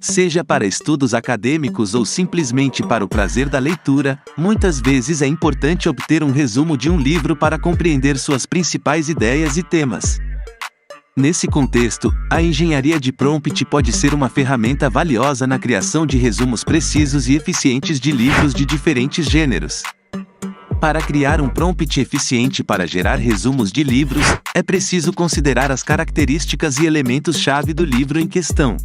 Seja para estudos acadêmicos ou simplesmente para o prazer da leitura, muitas vezes é importante obter um resumo de um livro para compreender suas principais ideias e temas. Nesse contexto, a engenharia de prompt pode ser uma ferramenta valiosa na criação de resumos precisos e eficientes de livros de diferentes gêneros. Para criar um prompt eficiente para gerar resumos de livros, é preciso considerar as características e elementos-chave do livro em questão.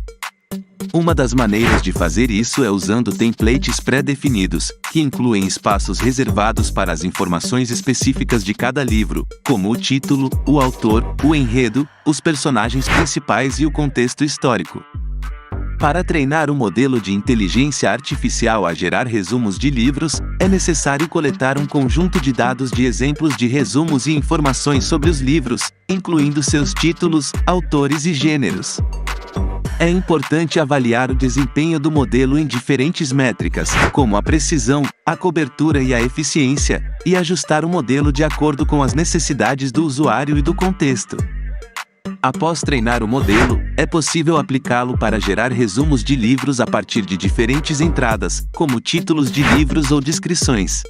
Uma das maneiras de fazer isso é usando templates pré-definidos, que incluem espaços reservados para as informações específicas de cada livro, como o título, o autor, o enredo, os personagens principais e o contexto histórico. Para treinar o modelo de inteligência artificial a gerar resumos de livros, é necessário coletar um conjunto de dados de exemplos de resumos e informações sobre os livros, incluindo seus títulos, autores e gêneros. É importante avaliar o desempenho do modelo em diferentes métricas, como a precisão, a cobertura e a eficiência, e ajustar o modelo de acordo com as necessidades do usuário e do contexto. Após treinar o modelo, é possível aplicá-lo para gerar resumos de livros a partir de diferentes entradas, como títulos de livros ou descrições.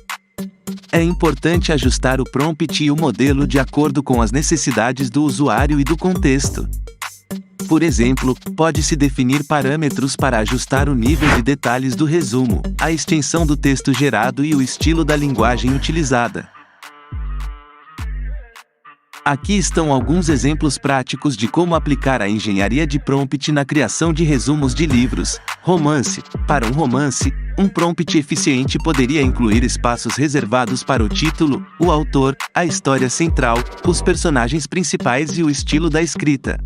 É importante ajustar o prompt e o modelo de acordo com as necessidades do usuário e do contexto. Por exemplo, pode-se definir parâmetros para ajustar o nível de detalhes do resumo, a extensão do texto gerado e o estilo da linguagem utilizada. Aqui estão alguns exemplos práticos de como aplicar a engenharia de prompt na criação de resumos de livros. Romance. Para um romance, um prompt eficiente poderia incluir espaços reservados para o título, o autor, a história central, os personagens principais e o estilo da escrita.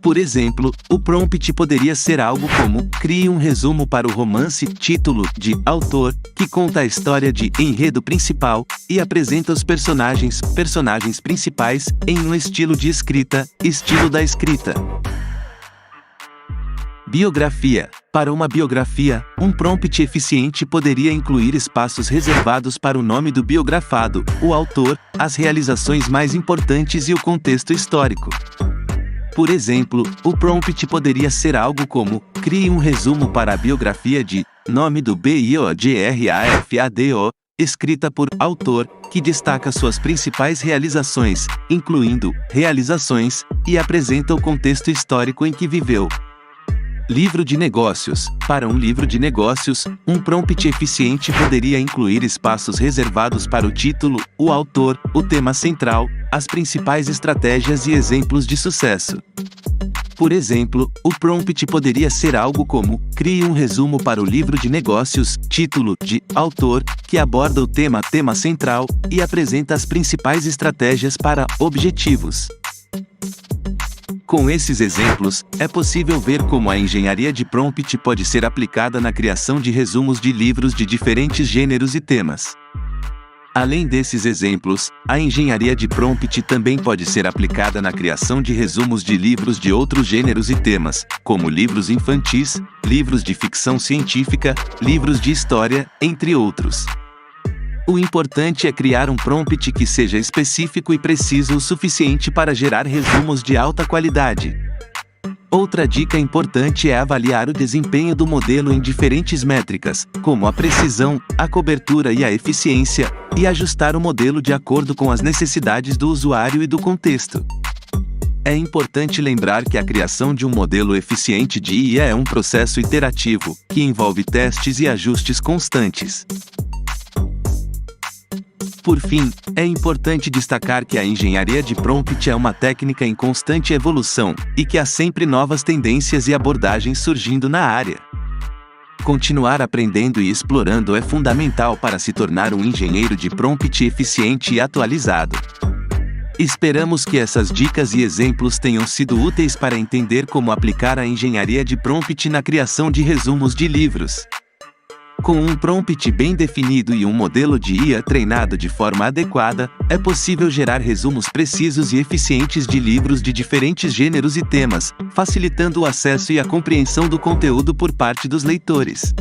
Por exemplo, o prompt poderia ser algo como: crie um resumo para o romance, título, de autor, que conta a história de enredo principal, e apresenta os personagens principais, em um estilo de escrita, estilo da escrita. Biografia. Para uma biografia, um prompt eficiente poderia incluir espaços reservados para o nome do biografado, o autor, as realizações mais importantes e o contexto histórico. Por exemplo, o prompt poderia ser algo como: crie um resumo para a biografia de nome do biografado, escrita por autor, que destaca suas principais realizações, incluindo realizações, e apresenta o contexto histórico em que viveu. Livro de negócios. Para um livro de negócios, um prompt eficiente poderia incluir espaços reservados para o título, o autor, o tema central, as principais estratégias e exemplos de sucesso. Por exemplo, o prompt poderia ser algo como: crie um resumo para o livro de negócios, título, de autor, que aborda o tema central, e apresenta as principais estratégias para objetivos. Com esses exemplos, é possível ver como a engenharia de prompt pode ser aplicada na criação de resumos de livros de diferentes gêneros e temas. Além desses exemplos, a engenharia de prompt também pode ser aplicada na criação de resumos de livros de outros gêneros e temas, como livros infantis, livros de ficção científica, livros de história, entre outros. O importante é criar um prompt que seja específico e preciso o suficiente para gerar resumos de alta qualidade. Outra dica importante é avaliar o desempenho do modelo em diferentes métricas, como a precisão, a cobertura e a eficiência, e ajustar o modelo de acordo com as necessidades do usuário e do contexto. É importante lembrar que a criação de um modelo eficiente de IA é um processo iterativo, que envolve testes e ajustes constantes. Por fim, é importante destacar que a engenharia de prompt é uma técnica em constante evolução, e que há sempre novas tendências e abordagens surgindo na área. Continuar aprendendo e explorando é fundamental para se tornar um engenheiro de prompt eficiente e atualizado. Esperamos que essas dicas e exemplos tenham sido úteis para entender como aplicar a engenharia de prompt na criação de resumos de livros. Com um prompt bem definido e um modelo de IA treinado de forma adequada, é possível gerar resumos precisos e eficientes de livros de diferentes gêneros e temas, facilitando o acesso e a compreensão do conteúdo por parte dos leitores.